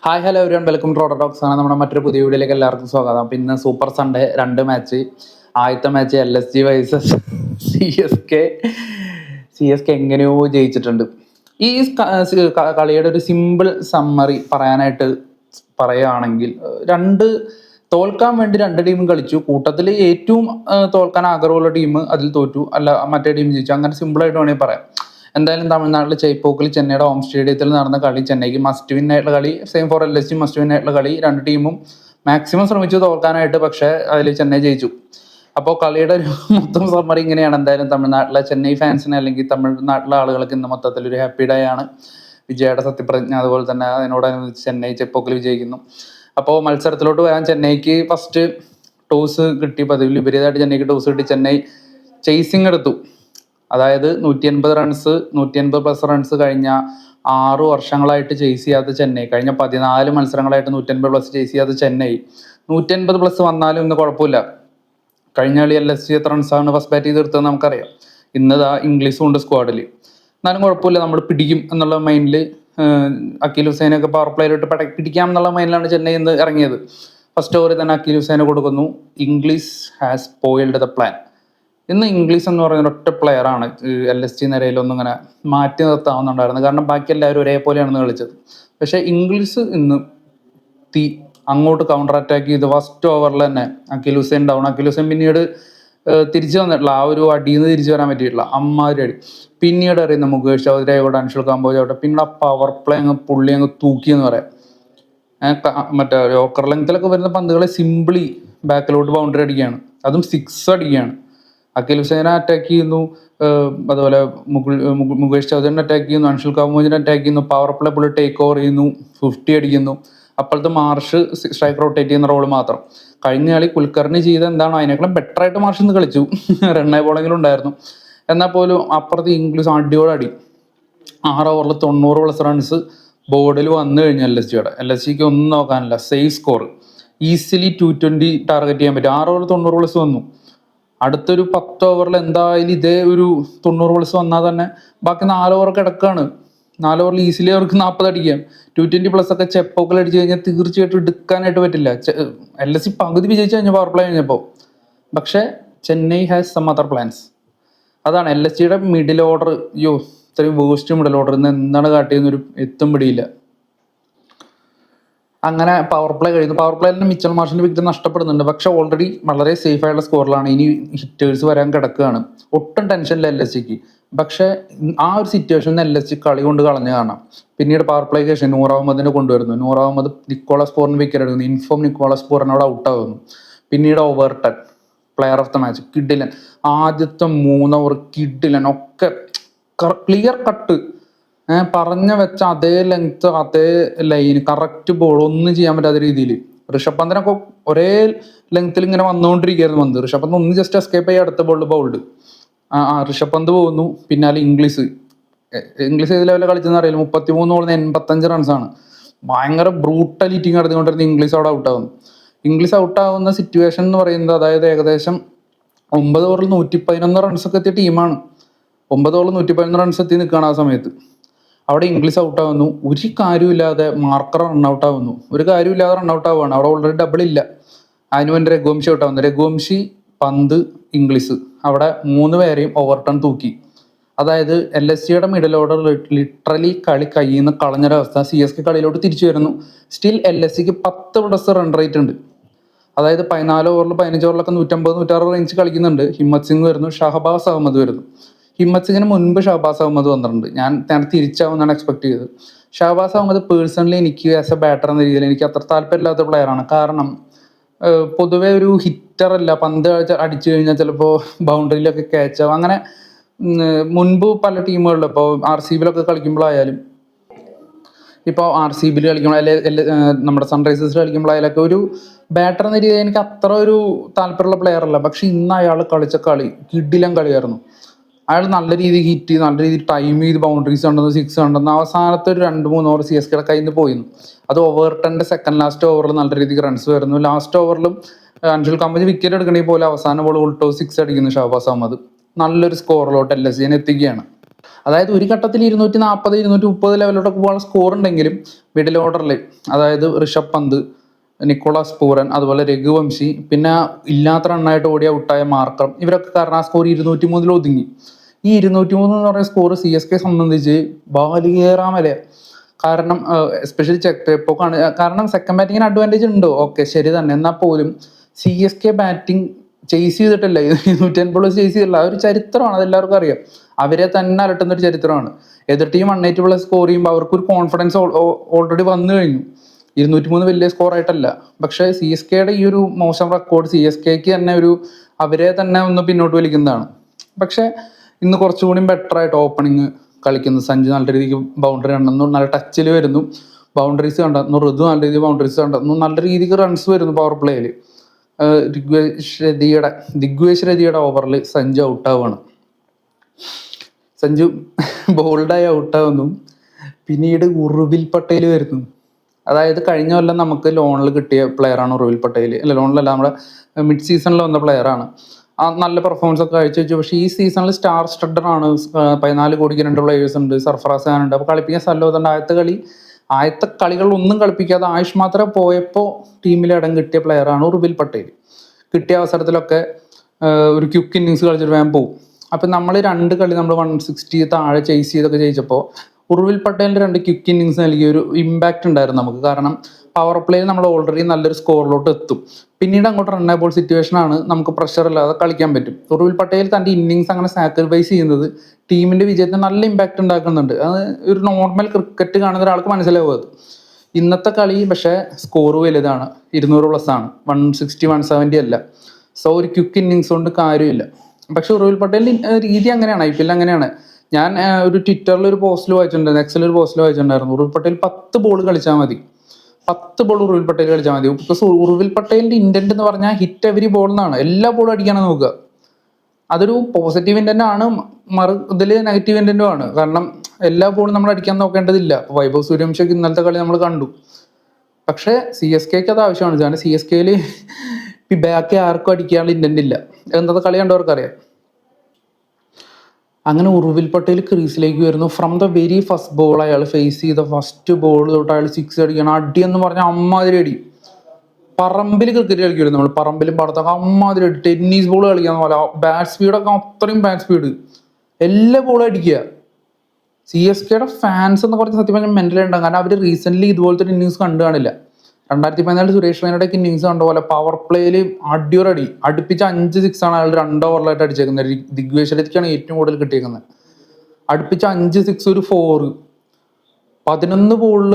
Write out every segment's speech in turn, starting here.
Hi hello everyone, welcome to orthodox ആണ്. നമ്മുടെ മറ്റൊരു പുതിയ വീഡിയോയിലേക്ക് എല്ലാവർക്കും സ്വാഗതം. അപ്പോൾ ഇന്ന് സൂപ്പർ സൺഡേ 2 മാച്ച്. ആദ്യത്തെ മാച്ച് LSG vs CSK എങ്ങനെയോ ജയിച്ചിട്ടുണ്ട്. ഈ കളിയുടെ ഒരു സിമ്പിൾ സമ്മറി പറയുകയാണെങ്കിൽ തോൽക്കാൻ വേണ്ടി രണ്ട് ടീമും കളിച്ചു. കൂട്ടത്തിൽ ഏറ്റവും തോൽക്കാൻ ആഗ്രഹമുള്ള ടീം അതിൽ തോറ്റു, അല്ല മറ്റേ ടീം ജയിച്ചു. അങ്ങനെ സിമ്പിളായിട്ട് വേണമെങ്കിൽ പറയാം. എന്തായാലും തമിഴ്നാട്ടിൽ ചെയ്പോക്കിൽ ചെന്നൈയുടെ ഹോം സ്റ്റേഡിയത്തിൽ നടന്ന കളി ചെന്നൈക്ക് മസ്റ്റ് വിൻ ആയിട്ടുള്ള കളി, same for LSG must win ആയിട്ടുള്ള കളി. രണ്ട് ടീമും മാക്സിമം ശ്രമിച്ചു തോൽക്കാനായിട്ട്, പക്ഷേ അതിൽ ചെന്നൈ ജയിച്ചു. അപ്പോൾ കളിയുടെ ഒരു മൊത്തം സമ്മറി ഇങ്ങനെയാണ്. എന്തായാലും തമിഴ്നാട്ടിലെ ചെന്നൈ ഫാൻസിന് അല്ലെങ്കിൽ തമിഴ്നാട്ടിലെ ആളുകൾക്ക് ഇന്ന് മൊത്തത്തിൽ ഒരു ഹാപ്പി ഡേ ആണ്. വിജയുടെ സത്യപ്രതിജ്ഞ, അതുപോലെ തന്നെ അതിനോടനുബന്ധിച്ച് ചെന്നൈ ചെപ്പോക്കിൽ വിജയിക്കുന്നു. അപ്പോൾ മത്സരത്തിലോട്ട് വരാൻ ചെന്നൈക്ക് ഫസ്റ്റ് ടോസ് കിട്ടി. പതിവിൽ വിപരീതമായിട്ട് ചെന്നൈക്ക് ടോസ് കിട്ടി. ചെന്നൈ ചേസിങ് എടുത്തു. അതായത് 180 റൺസ് കഴിഞ്ഞ 6 വർഷങ്ങളായിട്ട് ചേസ് ചെയ്യാത്ത ചെന്നൈ, കഴിഞ്ഞ 14 മത്സരങ്ങളായിട്ട് 180+ ചേസ് ചെയ്യാത്ത ചെന്നൈ 180+ വന്നാലും ഇന്ന് കുഴപ്പമില്ല. കഴിഞ്ഞ കളി LSG എത്ര റൺസാണ് ഫസ്റ്റ് ബാറ്റ് ചെയ്ത് തീർത്തത് നമുക്കറിയാം. ഇന്നതാ ഇംഗ്ലീഷും ഉണ്ട് സ്ക്വാഡിൽ. എന്നാലും കുഴപ്പമില്ല, നമ്മൾ പിടിക്കും എന്നുള്ള മൈൻഡിൽ അക്കീൽ ഹുസൈനൊക്കെ പവർ പ്ലേയിലിട്ട് പിടിക്കാം എന്നുള്ള മൈൻഡിലാണ് ചെന്നൈ ഇന്ന് ഇറങ്ങിയത്. ഫസ്റ്റ് ഓവറിൽ തന്നെ അക്കീൽ ഹുസൈനെ കൊടുക്കുന്നു. English has spoiled the plan. ഇന്ന് ഇംഗ്ലീഷ് എന്ന് പറയുന്ന ഒറ്റ പ്ലെയറാണ് LSG നിരയിലൊന്നും ഇങ്ങനെ മാറ്റി നിർത്താവുന്നുണ്ടായിരുന്നു. കാരണം ബാക്കി എല്ലാവരും ഒരേപോലെയാണ് കളിച്ചത്. പക്ഷേ ഇംഗ്ലീഷ് ഇന്ന് അങ്ങോട്ട് കൗണ്ടർ അറ്റാക്ക് ചെയ്ത് ഫസ്റ്റ് ഓവറിൽ തന്നെ അക്കീൽ ഹുസൈൻ ഡൗൺ. അക്കീൽ ഹുസൈൻ പിന്നീട് തിരിച്ചു വന്നിട്ടില്ല, ആ ഒരു അടിയിൽ നിന്ന് തിരിച്ചു വരാൻ പറ്റിയിട്ടില്ല. അമ്മാതിരി അടി. പിന്നീട് അറിയുന്ന മുകേഷ് ചൗധരി ആയിക്കോട്ടെ, അൻഷുൽ കാംബോജ് ആവട്ടെ, പിന്നെ ആ പവർ പ്ലേ പുള്ളി തൂക്കി എന്ന് പറയാം. മറ്റേ യോക്കർ ലെങ്ത്തിലൊക്കെ വരുന്ന പന്തുകളെ സിംപിളി ബാക്കിലോട്ട് ബൗണ്ടറി അടിക്കുകയാണ്, അതും 6 അടിക്കുകയാണ്. അക്കീൽ ഹുസൈനെ അറ്റാക്ക് ചെയ്യുന്നു, അതുപോലെ മുകേഷ് ചൗധരിനെ അറ്റാക്ക് ചെയ്യുന്നു, അൻഷുൽ കാംബോജിനെ അറ്റാക്ക് ചെയ്യുന്നു. പവർ പ്ലേ പുള്ളി ടേക്ക് ഓവർ ചെയ്യുന്നു, 50 അടിക്കുന്നു. അപ്പോഴത്തെ മാർഷ് സ്ട്രൈക്ക് റൊട്ടേറ്റ് ചെയ്യുന്ന റോള് മാത്രം. കഴിഞ്ഞ കളി കുൽക്കർണി ചെയ്ത എന്താണോ അതിനേക്കാളും ബെറ്റർ ആയിട്ട് മാർഷ് ഇന്ന് കളിച്ചു. റണ്ണേ ബോളെങ്കിലും ഉണ്ടായിരുന്നു. എന്നാൽ പോലും അപ്പുറത്ത് ഇംഗ്ലീഷ് അടിയോടെ അടി. 6 ഓവറിൽ 90+ റൺസ് ബോർഡിൽ വന്നു കഴിഞ്ഞു. LSGക്ക് ഒന്നും നോക്കാനില്ല, സേഫ് സ്കോർ. ഈസിലി 220 ടാർഗറ്റ് ചെയ്യാൻ പറ്റും. 6 ഓവറിൽ 90+ വന്നു. അടുത്തൊരു 10 ഓവറിൽ എന്തായാലും ഇതേ ഒരു 90+ വന്നാൽ തന്നെ ബാക്കി 4 ഓവർ കിടക്കുകയാണ്. 4 ഓവറിൽ ഈസിലി അവർക്ക് 40 അടിക്കാം. 220+ ഒക്കെ ചെപ്പോക്കിൽ അടിച്ചു കഴിഞ്ഞാൽ തീർച്ചയായിട്ടും എടുക്കാനായിട്ട് പറ്റില്ല. LSG പകുതി വിജയിച്ചു കഴിഞ്ഞാൽ പവർ പ്ലേ കഴിഞ്ഞപ്പോൾ. പക്ഷേ Chennai has some other plans. അതാണ് LSGയുടെ മിഡിൽ ഓർഡർ. ഇത്രയും വേസ്റ്റ് മിഡിൽ ഓർഡർ ഇന്ന് എന്താണ് കാട്ടിയെന്നൊരു എത്തും പിടിയില്ല. അങ്ങനെ പവർ പ്ലേ കഴിയുന്നു. പവർ പ്ലേയിൽ തന്നെ മിച്ചൽ മാർഷിന്റെ വിക്കറ്റ് നഷ്ടപ്പെടുന്നുണ്ട്. പക്ഷെ ഓൾറെഡി വളരെ സേഫ് ആയിട്ടുള്ള സ്കോറിലാണ്. ഇനി ഹിറ്റേഴ്സ് വരാൻ കിടക്കുകയാണ്. ഒട്ടും ടെൻഷനില്ല LSGക്ക്. പക്ഷെ ആ ഒരു സിറ്റുവേഷൻ LSG കളി കൊണ്ട് കളഞ്ഞു കാണാം. പിന്നീട് പവർ പ്ലേക്ക് ശേഷം നൂർ അഹമ്മദിനെ കൊണ്ടുവരുന്നു. നൂർ അഹമ്മദ് നിക്കോളാസ് പൂറിന് വിക്കറ്റ് എടുക്കുന്നു. ഇൻഫോം നിക്കോളാസ് പൂറിനോട് ഔട്ടാകുന്നു. പിന്നീട് Overton player of the match കിഡിലൻ. ആദ്യത്തെ 3 ഓവർ കിഡിലൻ, ഒക്കെ ക്ലിയർ കട്ട്, പറഞ്ഞ വെച്ച അതേ ലെങ്ത്, അതേ ലൈൻ, കറക്റ്റ് ബോൾ, ഒന്നും ചെയ്യാൻ പറ്റാത്ത രീതിയിൽ. ഋഷഭ് പന്തിനൊക്കെ ഒരേ ലെങ്ത്തിൽ ഇങ്ങനെ വന്നുകൊണ്ടിരിക്കുകയായിരുന്നു പന്ത്. ഋഷഭ് പന്ത് ഒന്ന് ജസ്റ്റ് എസ്കേപ്പ് ആയി അടുത്ത ബോളിൽ ബൗൾഡ്. ഋഷഭ് പന്ത് പോകുന്നു. പിന്നാലെ ഇംഗ്ലീഷ് ഏത് ലെവലിൽ കളിച്ചെന്ന് അറിയില്ല. 33 ബോളിന് 85 റൺസാണ്. ഭയങ്കര ബ്രൂട്ടൽ നടന്നുകൊണ്ടിരുന്ന ഇംഗ്ലീഷ് അവിടെ ഔട്ടാകുന്നു. ഇംഗ്ലീഷ് ഔട്ടാകുന്ന സിറ്റുവേഷൻ എന്ന് പറയുന്നത്, അതായത് ഏകദേശം 9 ഓവറിൽ 111 റൺസൊക്കെ എത്തിയ ടീമാണ്. 9 ഓവറിൽ 111 റൺസ് എത്തി നിൽക്കുകയാണ് ആ സമയത്ത്. അവിടെ ഇംഗ്ലീഷ് ഔട്ടാകുന്നു. ഒരു കാര്യമില്ലാതെ മാർക്കർ റൺഔട്ട് ആവുന്നു. ഒരു കാര്യമില്ലാതെ റൺഔട്ട് ആവുകയാണ്. അവിടെ ഓൾറെഡി ഡബിൾ ഇല്ല. അതിന് വേണ്ടി രഘുവംശി ഔട്ടാവുന്നു. രഘുവംശി, പന്ത്, ഇംഗ്ലീഷ്, അവിടെ 3 പേരെയും ഓവർടൺ തൂക്കി. അതായത് LSGയുടെ മിഡിൽ ഓർഡർ ലിറ്ററലി കളി കയ്യിൽ നിന്ന് കളഞ്ഞൊരവസ്ഥ. CSK കളിയിലോട്ട് തിരിച്ചു വരുന്നു. സ്റ്റിൽ LSGക്ക് 10+ റൺ റേറ്റ് ഉണ്ട്. അതായത് 14 ഓവറിൽ 15 ഓവറിലൊക്കെ 150, 160 റേഞ്ച് കളിക്കുന്നുണ്ട്. ഹിമ്മത്ത് സിംഗ് വരുന്നു, ഷഹബാസ് അഹമ്മദ് വരുന്നു. ഹിമ്മത്ത് സിംഗിന് മുൻപ് ഷഹബാസ് അഹമ്മദ് വന്നിട്ടുണ്ട്. ഞാൻ തിരിച്ചാവുമെന്നാണ് എക്സ്പെക്ട് ചെയ്തത്. ഷഹബാസ് അഹമ്മദ് പേഴ്സണലി എനിക്ക് ആസ് എ ബാറ്റർ എന്ന രീതിയിൽ എനിക്ക് അത്ര താല്പര്യമില്ലാത്ത പ്ലെയറാണ്. കാരണം പൊതുവെ ഒരു ഹിറ്റർ അല്ല. പന്ത് അടിച്ചു കഴിഞ്ഞാൽ ചിലപ്പോൾ ബൗണ്ടറിയിലൊക്കെ ക്യാച്ച് ആവും. അങ്ങനെ മുൻപ് പല ടീമുകളിലും ഇപ്പോൾ RCBയിലൊക്കെ കളിക്കുമ്പോഴായാലും, ഇപ്പോൾ RCBയിൽ കളിക്കുമ്പോഴായാലും, നമ്മുടെ സൺറൈസേഴ്സിൽ കളിക്കുമ്പോഴായാലൊക്കെ ഒരു ബാറ്റർ എന്ന രീതിയിൽ എനിക്ക് അത്ര ഒരു താല്പര്യമുള്ള പ്ലെയർ അല്ല. പക്ഷെ ഇന്ന് അയാൾ കളിച്ച കളി കിടിലൻ കളിയായിരുന്നു. അയാൾ നല്ല രീതിയിൽ ഹിറ്റ് ചെയ്ത്, നല്ല രീതിയിൽ ടൈം ചെയ്ത്, ബൗണ്ടറീസ് കണ്ടെന്ന്, 6 കണ്ടെന്ന്. അവസാനത്തെ ഒരു 2-3 ഓവർ CSKയുടെ കയ്യിൽ നിന്ന് പോയിരുന്നു. അത് ഓവർടൻ്റെ സെക്കൻഡ് ലാസ്റ്റ് ഓവറിൽ നല്ല രീതിക്ക് റൺസ് വരുന്നു. ലാസ്റ്റ് ഓവറിലും അൻഷുൽ കാംബോജ് വിക്കറ്റ് എടുക്കണമെങ്കിൽ പോലെ അവസാന ബോൾ ഉൾട്ടോ 6 അടിക്കുന്നു ഷഹബാസ് അഹമ്മദ്. നല്ലൊരു സ്കോറിലോട്ട് LSGനെ എത്തിക്കുകയാണ്. അതായത് ഒരു ഘട്ടത്തിൽ 240, 230 ലെവലോട്ടൊക്കെ പോകാനുള്ള സ്കോർ ഉണ്ടെങ്കിലും മിഡിൽ ഓർഡറിൽ, അതായത് ഋഷഭ് പന്ത്, നിക്കോളാസ് പൂരൻ, അതുപോലെ രഘുവംശി, പിന്നെ ഇല്ലാത്ത റണ്ണായിട്ട് ഓടിയ ഔട്ടായ മാർക്കം, ഇവരൊക്കെ കാരണം ആ സ്കോർ 203 ഒതുങ്ങി. ഈ 203 എന്ന് പറയുന്ന സ്കോർ CSK സംബന്ധിച്ച് ബാലികേറാമല. കാരണം എസ്പെഷ്യലി ചെക്കപ്പോക്കാണ്. കാരണം സെക്കൻഡ് ബാറ്റിങ്ങിന് അഡ്വാൻറ്റേജ് ഉണ്ടോ, ഓക്കെ ശരി തന്നെ, എന്നാൽ പോലും CSK ബാറ്റിംഗ് ചേസ് ചെയ്തിട്ടില്ല, 280 ചേസ് ചെയ്തിട്ടില്ല. അതൊരു ചരിത്രമാണ്, അതെല്ലാവർക്കും അറിയാം. അവരെ തന്നെ അലട്ടുന്ന ഒരു ചരിത്രമാണ്. എതിർ ടീം 180+ സ്കോർ ചെയ്യുമ്പോൾ അവർക്കൊരു കോൺഫിഡൻസ് ഓൾറെഡി വന്നു കഴിഞ്ഞു. 203 വലിയ സ്കോർ ആയിട്ടല്ല. പക്ഷേ CSKയുടെ ഈ ഒരു മോശം റെക്കോർഡ് CSKക്ക് തന്നെ അവരെ തന്നെ ഒന്ന് പിന്നോട്ട് വലിക്കുന്നതാണ്. പക്ഷേ ഇന്ന് കുറച്ചുകൂടി ബെറ്റർ ആയിട്ട് ഓപ്പണിങ് കളിക്കുന്നു. സഞ്ജു നല്ല രീതിക്ക് ബൗണ്ടറി കണ്ടെന്നു, നല്ല ടച്ചിൽ വരുന്നു, ബൗണ്ടറീസ് കണ്ടെത്തുന്നു. ഋതു നല്ല രീതിയിൽ ബൗണ്ടറീസ് കണ്ടെത്തുന്നു, നല്ല രീതിക്ക് റൺസ് വരുന്നു പവർ പ്ലേയിൽ. ദിഗ്വേഷ് രതിയുടെ ഓവറിൽ സഞ്ജു ഔട്ടാവുകയാണ്. സഞ്ജു ബോൾഡായി ഔട്ടാവുന്നു. പിന്നീട് ഉറുവിൽ പട്ടേൽ വരുന്നു. അതായത് കഴിഞ്ഞ കൊല്ലം നമുക്ക് ലോണിൽ കിട്ടിയ പ്ലെയറാണ് ഉറുവിൽ പട്ടേൽ. അല്ല, ലോണിലല്ല, നമ്മുടെ മിഡ് സീസണിൽ വന്ന പ്ലെയറാണ്. ആ നല്ല പെർഫോമൻസ് ഒക്കെ കാഴ്ചവെച്ചു. പക്ഷേ ഈ സീസണിൽ സ്റ്റാർ സ്റ്റഡറാണ്. 14 കോടിക്ക് 2 പ്ലേയേഴ്സ് ഉണ്ട്, സർഫറാസ് ഖാനുണ്ട്. അപ്പോൾ കളിപ്പിക്കാൻ സ്ഥലമുണ്ട്. ആദ്യത്തെ കളികളിലൊന്നും കളിപ്പിക്കാതെ ആയുഷ് മാത്രം പോയപ്പോൾ ടീമിൽ ഇടം കിട്ടിയ പ്ലെയറാണ് ഉറുവിൽ പട്ടേൽ. കിട്ടിയ അവസരത്തിലൊക്കെ ഒരു ക്വിക്ക് ഇന്നിങ്സ് കളിച്ചിട്ട് വേഗം പോകും. അപ്പം നമ്മൾ 2 കളി നമ്മൾ 160 താഴെ ചേസ് ചെയ്തൊക്കെ ജയിച്ചപ്പോൾ ഉറുവിൽ പട്ടേലിൻ്റെ 2 ക്വിക്ക് ഇന്നിങ്സ് നൽകിയ ഒരു ഇമ്പാക്റ്റ് ഉണ്ടായിരുന്നു നമുക്ക്. കാരണം പവർ പ്ലേയിൽ നമ്മൾ ഓൾറെഡി നല്ലൊരു സ്കോറിലോട്ട് എത്തും. പിന്നീട് അങ്ങോട്ട് റണ്ണബോൾ സിറ്റുവേഷൻ ആണ്, നമുക്ക് പ്രഷർ ഇല്ലാതെ കളിക്കാൻ പറ്റും. ഉറുവിൽ പട്ടേൽ തൻ്റെ ഇന്നിങ്സ് അങ്ങനെ സാക്രിഫൈസ് ചെയ്യുന്നത് ടീമിൻ്റെ വിജയത്തിന് നല്ല ഇമ്പാക്റ്റ് ഉണ്ടാക്കുന്നുണ്ട്. അത് ഒരു നോർമൽ ക്രിക്കറ്റ് കാണുന്ന ഒരാൾക്ക് മനസ്സിലാവും അത്. ഇന്നത്തെ കളി പക്ഷേ സ്കോർ വലുതാണ്, 200+ ആണ്, 160, 170 അല്ല. സോ ഒരു ക്വിക്ക് ഇന്നിങ്സ് കൊണ്ട് കാര്യമില്ല. പക്ഷെ ഉറുവിൽ പട്ടേലിൻ്റെ രീതി അങ്ങനെയാണ്, IPL അങ്ങനെയാണ്. ഞാൻ ഒരു ട്വിറ്ററിൽ ഒരു പോസ്റ്റിൽ വായിച്ചിട്ടുണ്ടായിരുന്നു, എക്സൽ ഒരു പോസ്റ്റിൽ വായിച്ചിട്ടുണ്ടായിരുന്നു. ഉറുവിൽ പട്ടേൽ 10 ബോൾ കളിച്ചാൽ മതി, 10 ബോൾ ഉറുവിൽ പട്ടേൽ കളിച്ചാൽ മതി. ബിക്കോസ് ഉറുവിൽ പട്ടേലിന്റെ ഇന്റന്റ് എന്ന് പറഞ്ഞാൽ ഹിറ്റ് എവരി ബോൾ എന്നാണ്. എല്ലാ ബോളും അടിക്കാനാണ് നോക്കുക. അതൊരു പോസിറ്റീവ് ഇന്റന്റ് ആണ്, ഇതിൽ നെഗറ്റീവ് ഇന്റന്റും ആണ്. കാരണം എല്ലാ ബോളും നമ്മൾ അടിക്കാൻ നോക്കേണ്ടതില്ല. വൈഭവ് സൂര്യവംശിക്ക് ഇന്നലത്തെ കളി നമ്മൾ കണ്ടു. പക്ഷേ CSKക്ക് അത് ആവശ്യമാണ്. കാരണം CSKയിൽ ബാക്കി ആർക്കും അടിക്കാനുള്ള ഇന്റന്റ് ഇല്ല. എന്താ കളി കണ്ടവർക്കറിയാം. അങ്ങനെ ഉറുവിൽ പട്ടേൽ ക്രീസിലേക്ക് വരുന്നു. From the very first ball അയാൾ ഫേസ് ചെയ്ത ഫസ്റ്റ് ബോൾ തൊട്ട് അയാൾ 6 അടിക്കണം. അടി എന്ന് പറഞ്ഞാൽ അമ്മാതിരി അടി. പറമ്പിൽ ക്രിക്കറ്റ് കളിക്കുമല്ലോ നമ്മൾ, പറമ്പിലും പാടത്തൊക്കെ അമ്മാതിരി അടി. ടെന്നീസ് ബോൾ കളിക്കാന്ന് പോലെ ബാറ്റ് സ്പീഡൊക്കെ, അത്രയും ബാറ്റ് സ്പീഡ്, എല്ലാ ബോളും അടിക്കുക. CSKയുടെ ഫാൻസ് എന്ന് പറഞ്ഞ സത്യം പറഞ്ഞാൽ മെന്റലി ഉണ്ടാകും. കാരണം അവർ റീസെന്റ് ഇതുപോലത്തെ ഒരു ഇന്നിങ്സ് കണ്ടു കാണില്ല. 2014 സുരേഷ് റൈനയുടെ ഇന്നിങ്സ് കണ്ട പോലെ പവർ പ്ലേയിൽ അടിയൊരടി, അടുപ്പിച്ച് 5 6 ആണ് അയാൾ 2 ഓവറിലായിട്ട് അടിച്ചേക്കുന്നത്. ദിഗ്വേഷ് രതിക്കാണ് ഏറ്റവും കൂടുതൽ കിട്ടിയേക്കുന്നത്. അടുപ്പിച്ച് 5 6, ഒരു 4, 11 ബോളിൽ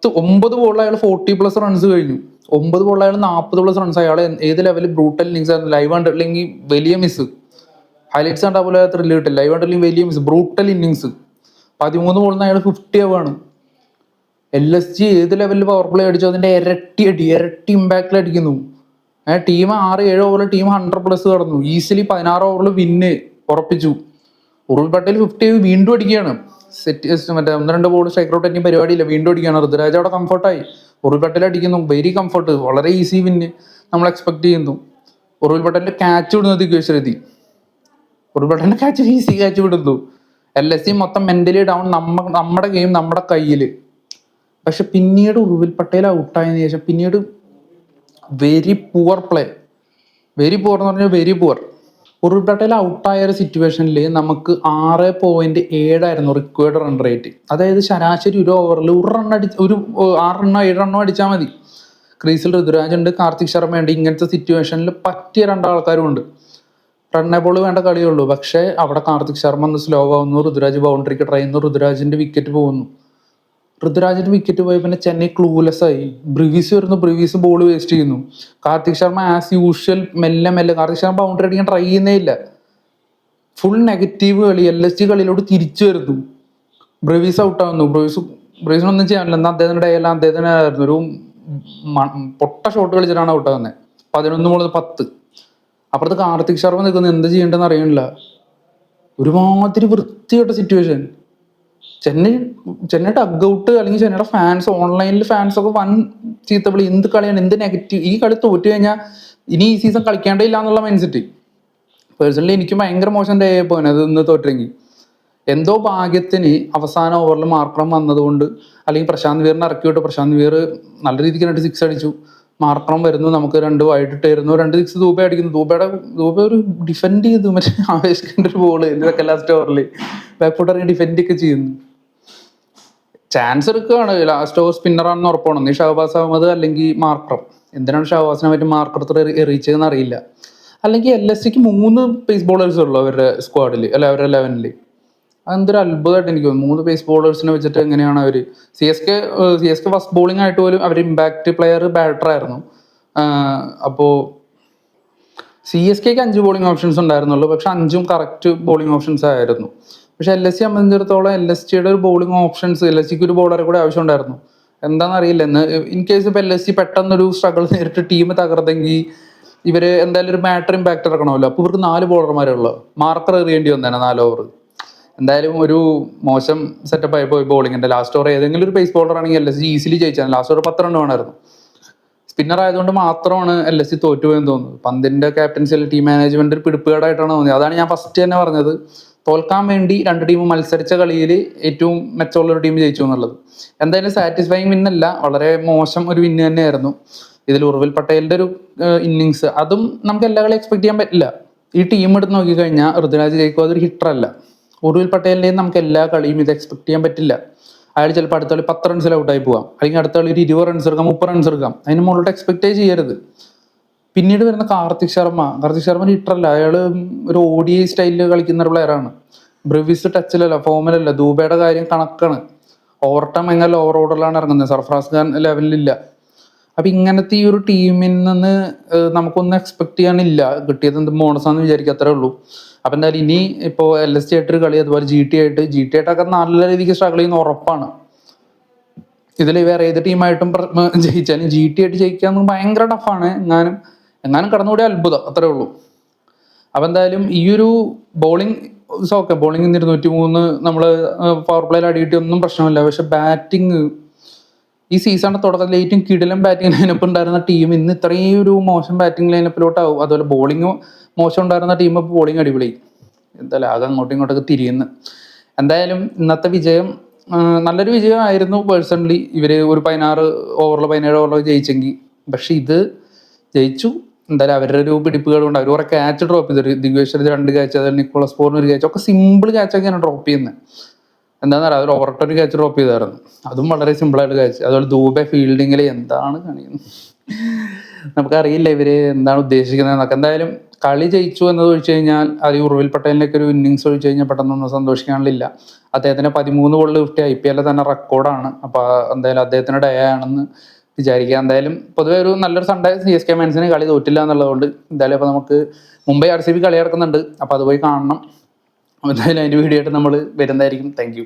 9 ബോളിൽ അയാൾ 40+ റൺസ് കഴിഞ്ഞു. 9 ബോളിൽ അയാൾ 40+ റൺസ്. അയാൾ ഏത് ലെവലിൽ ബ്രൂട്ടൽ ഇന്നിങ്സ് ആയിരുന്നു. ലൈവ് കണ്ടിട്ടില്ലെങ്കിൽ വലിയ മിസ്, ഹൈലൈറ്റ്സ് കണ്ടാൽ പോലെ ത്രില്ല് കിട്ടില്ല. ലൈവ് കണ്ടില്ലെങ്കിൽ വലിയ മിസ്, ബ്രൂട്ടൽ ഇന്നിങ്സ്. 13 ബോളിൽ നിന്ന് അയാൾ 50 ആവാണ്. LSG ഏത് ലെവലിൽ പവർ പ്ലേ അടിച്ചോ അതിന്റെ ഇരട്ടി ഇമ്പാക്റ്റിൽ അടിക്കുന്നു. ടീം 6-7 ഓവറിൽ ടീം 100+ കടന്നു. ഈസിലി 16 ഓവറിൽ വിന്ന് ഉറപ്പിച്ചു. ഉറുവിൽ പട്ടേൽ 50 വീണ്ടും അടിക്കുകയാണ്. മറ്റേ 1-2 ബോൾ സ്ട്രൈക്ക് ഔട്ട് അടിയും പരിപാടിയില്ല, വീണ്ടും അടിക്കുകയാണ്. ഋതുരാജ് അവിടെ കംഫർട്ടായി. ഉറുവിൽ പട്ടേൽ അടിക്കുന്നു, വെരി കംഫർട്ട്, വളരെ ഈസി വിന്ന് നമ്മൾ എക്സ്പെക്ട് ചെയ്യുന്നു. ഉറുവിൽ പട്ടേലിന്റെ ക്യാച്ച് വിടുന്നത് ദിഗ്വേഷ് രതി. ഉറുവിൽ പട്ടേലിന്റെ ക്യാച്ച് ഈസി ക്യാച്ച് വിടുന്നു. LSG മൊത്തം മെന്റലി ഡൗൺ, നമ്മുടെ ഗെയിം നമ്മുടെ കയ്യിൽ. പക്ഷെ പിന്നീട് ഉറുവിൽ പട്ടേൽ ഔട്ടായതിനു ശേഷം പിന്നീട് very poor play, very poor എന്ന് പറഞ്ഞാൽ വെരി പുവർ. ഉറുവിൽ പട്ടേൽ ഔട്ടായ ഒരു സിറ്റുവേഷനിൽ നമുക്ക് 6.7 ആയിരുന്നു റിക്വയർഡ് റൺ റേറ്റ്. അതായത് ശരാശരി ഒരു ഓവറിൽ ഒരു 6 റണ്ണോ 7 റണ്ണോ അടിച്ചാൽ മതി. ക്രീസിൽ ഋതുരാജ് ഉണ്ട്, കാർത്തിക് ശർമ്മ ഉണ്ട്. ഇങ്ങനത്തെ സിറ്റുവേഷനിൽ പറ്റിയ 2 ആൾക്കാരും ഉണ്ട്. റണ്ണബോൾ വേണ്ട കളിയുള്ളൂ. പക്ഷേ അവിടെ കാർത്തിക് ശർമ്മ ഒന്ന് സ്ലോ ആവുന്നു, ഋതുരാജ് ബൗണ്ടറിക്ക് ട്രൈ ചെയ്യുന്നു, ഋതുരാജിന്റെ വിക്കറ്റ് പോകുന്നു. ഋതുരാജിന്റെ വിക്കറ്റ് പോയി പിന്നെ ചെന്നൈ ക്ലൂലെസ് ആയി. ബ്രിവീസ് വരുന്നു, ബ്രിവീസ് ബോൾ വേസ്റ്റ് ചെയ്യുന്നു. കാർത്തിക് ശർമ്മ ആസ് യൂഷ്വൽ മെല്ലെ കാർത്തിക് ശർമ്മ ബൗണ്ടറി അടിക്കാൻ ട്രൈ ചെയ്യുന്നേ ഇല്ല. ഫുൾ നെഗറ്റീവ് കളി, LSG കളിയിലോട്ട് തിരിച്ചു വരുന്നു. ബ്രിവീസ് ഔട്ടാവുന്നു. ബ്രിവീസിനൊന്നും ചെയ്യാനില്ല. എന്നാൽ അദ്ദേഹത്തിന്റെ ഡയല്ല അദ്ദേഹത്തിനായിരുന്നു ഒരു പൊട്ട ഷോട്ട് കളിച്ചിട്ടാണ് ഔട്ടാവുന്നത്. 11-10. അപ്പുറത്ത് കാർത്തിക് ശർമ്മ നിൽക്കുന്നു, എന്ത് ചെയ്യേണ്ടെന്ന് അറിയണില്ല. ഒരുമാതിരി വൃത്തികെട്ട സിറ്റുവേഷൻ. ചെന്നൈ ഡഗ് ഔട്ട്, അല്ലെങ്കിൽ ചെന്നൈയുടെ ഫാൻസ്, ഓൺലൈനിൽ ഫാൻസ് ഒക്കെ വൻ ചീത്തവിളി. എന്ത് കളിയാണ്, എന്ത് നെഗറ്റീവ്. ഈ കളി തോറ്റു കഴിഞ്ഞാൽ ഇനി ഈ സീസൺ കളിക്കേണ്ടയില്ല എന്നുള്ള മൈൻഡ് സെറ്റ്. പേഴ്സണലി എനിക്ക് ഭയങ്കര മോശം ഡേ പോകാൻ അത് ഇന്ന് തോറ്റെങ്കിൽ. എന്തോ ഭാഗ്യത്തിന് അവസാന ഓവറിൽ മാർക്രം വന്നതുകൊണ്ട്, അല്ലെങ്കിൽ പ്രശാന്ത് വീറിനെ ഇറക്കി വിട്ടു, പ്രശാന്ത് വീർ നല്ല രീതിക്ക് 2 സിക്സ് അടിച്ചു, മാർക്രം വരുന്നു, നമുക്ക് 2 വൈഡ് ഇട്ടായിരുന്നു, 2 സിക്സ് ദൂബെ അടിക്കുന്നു. ദൂബെ ഒരു ഡിഫെൻഡ് ചെയ്തു, മറ്റേ ആവേശ് ഖാന്റെ ഒരു ബോള് ഇതൊക്കെ ലാസ്റ്റ് ഓവറിൽ ബാക്ക് ഫുട്ട് ഇറങ്ങി ഡിഫെൻഡ് ഒക്കെ ചെയ്യുന്നു. ചാൻസ് എടുക്കുകയാണ്, ലാസ്റ്റ് ഓവർ സ്പിന്നറാണെന്ന് ഉറപ്പാണ്, നീ ഷഹബാസ് അഹമ്മദ് അല്ലെങ്കിൽ മാർക്രം. എന്തിനാണ് ഷഹബാസിനെ പറ്റി മാർക്കറത്തിൽ എറിയിച്ചതെന്ന് അറിയില്ല. അല്ലെങ്കിൽ LSCക്ക് 3 പേസ് ബോളേഴ്സ് ഉള്ളു അവരുടെ സ്ക്വാഡിൽ, അല്ല അവരുടെ 11-ൽ. അതെന്തൊരു അത്ഭുതമായിട്ട് എനിക്ക് തോന്നുന്നു. 3 പേസ് ബോളേഴ്സിനെ വെച്ചിട്ട് എങ്ങനെയാണ് അവർ CSK ഫസ്റ്റ് ബോളിംഗ് ആയിട്ട് പോലും അവർ ഇമ്പാക്ട് പ്ലെയർ ബാറ്റർ ആയിരുന്നു. അപ്പോൾ CSKക്ക് 5 ബോളിംഗ് ഓപ്ഷൻസ് ഉണ്ടായിരുന്നുള്ളൂ, പക്ഷെ 5ഉം കറക്റ്റ് ബോളിംഗ് ഓപ്ഷൻസ് ആയിരുന്നു. പക്ഷെ LSC സംബന്ധിച്ചിടത്തോളം LSCയുടെ ഒരു ബോളിംഗ് ഓപ്ഷൻസ്, LSCക്ക് ഒരു ബോളറെ കൂടെ ആവശ്യം ഉണ്ടായിരുന്നു. എന്താണെന്നറിയില്ല. ഇൻ കേസ് ഇപ്പോൾ LSC പെട്ടെന്നൊരു സ്ട്രഗിൾ നേരിട്ട് ടീം തകർന്നെങ്കിൽ ഇവർ എന്തായാലും ഒരു മാറ്റർ ഇമ്പാക്ട് ഇറക്കണമല്ലോ. അപ്പോൾ ഇവർക്ക് 4 ബോളർമാരേ ഉള്ളൂ, മാർക്കർ എറിയേണ്ടി വന്നേനെ 4 ഓവർ. എന്തായാലും ഒരു മോശം സെറ്റപ്പ് ആയി പോയി ബോളിങ്ങിന്റെ. ലാസ്റ്റ് ഓവർ ഏതെങ്കിലും ഒരു പേസ് ബോളർ ആണെങ്കിൽ LSC ഈസിലി ജയിച്ചാൽ. ലാസ്റ്റ് ഓവർ 10 റൺ വേണമായിരുന്നു. സ്പിന്നർ ആയതുകൊണ്ട് മാത്രമാണ് LSC തോറ്റുപോയെന്ന് തോന്നുന്നത്. പന്തിന്റെ ക്യാപ്റ്റൻസി, ടീം മാനേജ്മെന്റ് ഒരു പിടിപ്പുകേടായിട്ടാണ് തോന്നിയത്. അതാണ് ഞാൻ ഫസ്റ്റ് തന്നെ പറഞ്ഞത്, തോൽക്കാൻ വേണ്ടി 2 ടീം മത്സരിച്ച കളിയിൽ ഏറ്റവും മെച്ചമുള്ള ഒരു ടീം ജയിച്ചു എന്നുള്ളത്. എന്തായാലും സാറ്റിസ്ഫൈങ് വിന്നല്ല, വളരെ മോശം ഒരു വിന്ന് തന്നെയായിരുന്നു. ഇതിൽ ഉർവിൽ പട്ടേലിന്റെ ഒരു ഇന്നിങ്സ്, അതും നമുക്ക് എല്ലാ കളി എക്സ്പെക്ട് ചെയ്യാൻ പറ്റില്ല. ഈ ടീം എടുത്ത് നോക്കിക്കഴിഞ്ഞാൽ ഋതുരാജ് ഗെയ്ക്വാദ് അതൊരു ഹിറ്റർ അല്ല. ഉർവിൽ പട്ടേലിന്റെയും നമുക്ക് എല്ലാ കളിയും ഇത് എക്സ്പെക്ട് ചെയ്യാൻ പറ്റില്ല. അയാൾ ചിലപ്പോൾ അടുത്ത കളി 10 റൺസിൽ ഔട്ടായി പോകാം, അല്ലെങ്കിൽ അടുത്ത കളി ഒരു 20 റൺസ് എടുക്കാം, 30 റൺസ് എടുക്കാം. അതിന് മുകളിലോട്ട് എക്സ്പെക്റ്റേ ചെയ്യരുത്. പിന്നീട് വരുന്ന കാർത്തിക് ശർമ്മ ഹിറ്റർ അല്ല, അയാൾ ഒരു ODI സ്റ്റൈലിൽ കളിക്കുന്ന ഒരു പ്ലെയറാണ്. ബ്രവിസ് ടച്ചിലല്ല, ഫോമിലല്ല. ദൂബയുടെ കാര്യം കണക്കാണ്. ഓവർ ടൈം എങ്ങനെ ഓവർ ഓർഡറിലാണ് ഇറങ്ങുന്നത്, സർഫറാസ് ഖാൻ ലെവലിലില്ല. അപ്പൊ ഇങ്ങനത്തെ ഈ ഒരു ടീമിൽ നിന്ന് നമുക്കൊന്നും എക്സ്പെക്ട് ചെയ്യാനില്ല. കിട്ടിയത് എന്ത് ബോണസാന്ന് വിചാരിക്കുക, അത്രേ ഉള്ളൂ. അപ്പൊ എന്തായാലും ഇനി ഇപ്പോൾ LSC ആയിട്ടൊരു കളി, അതുപോലെ GT ആയിട്ടൊക്കെ നല്ല രീതിക്ക് സ്ട്രഗിൾ ചെയ്യുന്ന ഉറപ്പാണ്. ഇതിൽ വേറെ ഏത് ടീമായിട്ടും ജയിച്ചാലും GT ആയിട്ട് ജയിക്കുക ഭയങ്കര ടഫാണ്. എങ്ങാനും കടന്നുകൂടിയ അത്ഭുതം, അത്രേ ഉള്ളൂ. അപ്പൊ എന്തായാലും ഈ ഒരു ബോളിംഗ് ഓക്കെ, ബോളിംഗ് 203 നമ്മൾ പവർ പ്ലേയിൽ അടിയിട്ട് ഒന്നും പ്രശ്നമില്ല. പക്ഷെ ബാറ്റിംഗ്, ഈ സീസണിന്റെ തുടക്കത്തിൽ ഏറ്റവും കിടിലം ബാറ്റിംഗ് ലൈനപ്പ് ഉണ്ടായിരുന്ന ടീം ഇന്ന് ഇത്രയും ഒരു മോശം ബാറ്റിംഗ് ലൈനപ്പിലോട്ടാവും. അതുപോലെ ബോളിംഗ് മോശം ഉണ്ടായിരുന്ന ടീം ഇപ്പോൾ ബോളിംഗ് അടിപൊളി. എന്തായാലും ആകെ അങ്ങോട്ടും ഇങ്ങോട്ടൊക്കെ തിരിയുന്നു. എന്തായാലും ഇന്നത്തെ വിജയം നല്ലൊരു വിജയമായിരുന്നു പേഴ്സണലി. ഇവര് ഒരു 17 ഓവറിൽ ജയിച്ചെങ്കിൽ. പക്ഷെ ഇത് ജയിച്ചു. എന്തായാലും അവരുടെ ഒരു പിടിപ്പുകളുണ്ട്. അവർ കുറെ ക്യാച്ച് ഡ്രോപ്പ് ചെയ്തു. ദിഗ്വേശ്വർ 2 ക്യാച്ച്, അതുപോലെ നിക്കോളസ് പൂർണ്ണ ഒരു ക്യാച്ച്, ഒക്കെ സിമ്പിൾ ക്യാച്ചൊക്കെയാണ് ഡ്രോപ്പ് ചെയ്യുന്നത്. എന്താണെന്ന് അറിയാം, അവർ ഓവർട്ടൊരു ക്യാച്ച് ഡ്രോപ്പ് ചെയ്തായിരുന്നു, അതും വളരെ സിമ്പിളായിട്ട് ക്യാച്ച്. അതുപോലെ ദൂബെ ഫീൽഡിങ്ങിൽ എന്താണ് കാണിക്കുന്നത് നമുക്കറിയില്ല ഇവര് എന്താണ് ഉദ്ദേശിക്കുന്നത് എന്നൊക്കെ. എന്തായാലും കളി ജയിച്ചു എന്നത് ഒഴിച്ചു കഴിഞ്ഞാൽ, അത് ഉർവിൽ പട്ടേലിനൊക്കെ ഒരു ഇന്നിങ്സ് ഒഴിച്ചു കഴിഞ്ഞാൽ പെട്ടെന്നൊന്നും സന്തോഷിക്കാനില്ല. അദ്ദേഹത്തിന് 13 ബോളിൽ 50 IPL തന്നെ റെക്കോർഡാണ്. അപ്പൊ എന്തായാലും അദ്ദേഹത്തിന് ഡേ ആണെന്ന് വിചാരിക്കുക. എന്തായാലും പൊതുവെ ഒരു നല്ലൊരു സൺഡേ. CSK മാൻസിന് കളി തോറ്റില്ല എന്നുള്ളതുകൊണ്ട് എന്തായാലും അപ്പൊ നമുക്ക് മുംബൈ RCB കളി നടക്കുന്നുണ്ട്, അപ്പൊ അത് പോയി കാണണം. എന്തായാലും അതിന്റെ വീഡിയോ ആയിട്ട് നമ്മൾ വരുന്നതായിരിക്കും. Thank you.